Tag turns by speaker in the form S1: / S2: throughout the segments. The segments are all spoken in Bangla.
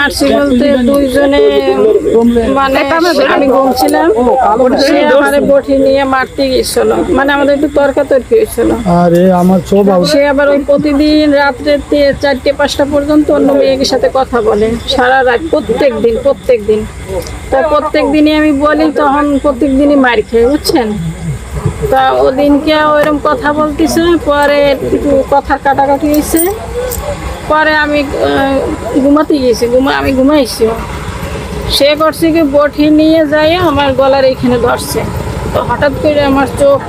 S1: মারছি বলতে দুইজনে মানে আমি ঘুমছিলাম, সে আমারে বটি নিয়ে মারতে গেছিল, মানে আমাদের একটু তর্কাতর্কি হয়েছিল।
S2: আরে আমার সব
S1: সে আবার ওই প্রতিদিন রাত্রে 4টে-5টা পর্যন্ত অন্য মেয়ের সাথে কথা বলে সারা রাত, প্রত্যেক দিন। তা প্রত্যেক দিনই আমি বলি, তখন প্রত্যেক দিনই মার খেয়ে, বুঝছেন। তা ওদিনকে ওইরকম কথা বলতেছে, পরে একটু কথা কাটাকাটি হয়েছে, পরে আমি ঘুমাতে গেছি, আমি ঘুমাইছি। সে করছে কি বটি নিয়ে যাই আমার গলার এইখানে ধরছে। তো হঠাৎ করে আমার চোখ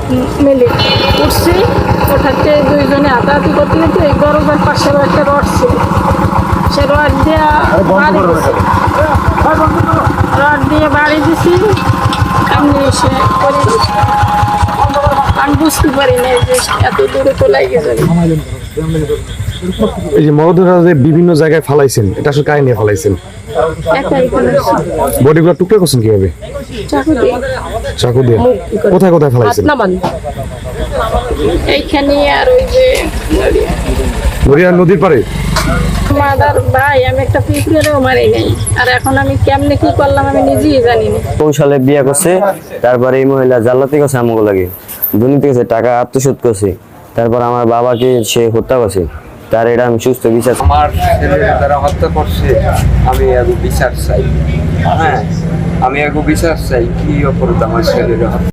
S1: মেলে উঠছি, ওঠাতে দুইজনে হাতাহাতি করতে করতে এই দরজার পাশে একটা রড ছিল, সে রড দিয়ে বাড়ি দিছি। আমি এসে করে দিছি, আমি বুঝতে পারি না যে এত দূরে তো লাগে যাবে।
S3: এই যে মরদেহটা যে বিভিন্ন জায়গায় ফালাইছেন, এটা আসলে কাহিনী নিয়ে ফালাইছেন?
S1: একাই ফেলেছি,
S3: বডিগুলো টুকরা করছেন কিভাবে?
S1: চাকু দিয়ে।
S3: চাকু দিয়ে? কোথায় কোথায় ফালাইছেন?
S1: এইখানে আর ওই যে
S3: নড়িয়া নদীর পাড়ে?
S1: মাদার ভাই, আমি একটা পিঁপড়েও মারি নাই, আর এখন আমি কেমনে কি করলাম আমি নিজেই জানি না।
S4: কৌশলে বিয়ে করছে, তারপরে এই মহিলা জাল্লাতি করছে আমাকে লাগে, দুর্নীতি করছে, টাকা আত্মসাৎ করছে, তারপর আমার বাবাকে সে হত্যা করছে। তার এটা আমি সুস্থ বিচার,
S5: আমার ছেলের দ্বারা হত্যা করছে, আমি বিচার চাই। হ্যাঁ, আমি বিচার চাই। কি অপরাধ আমার ছেলের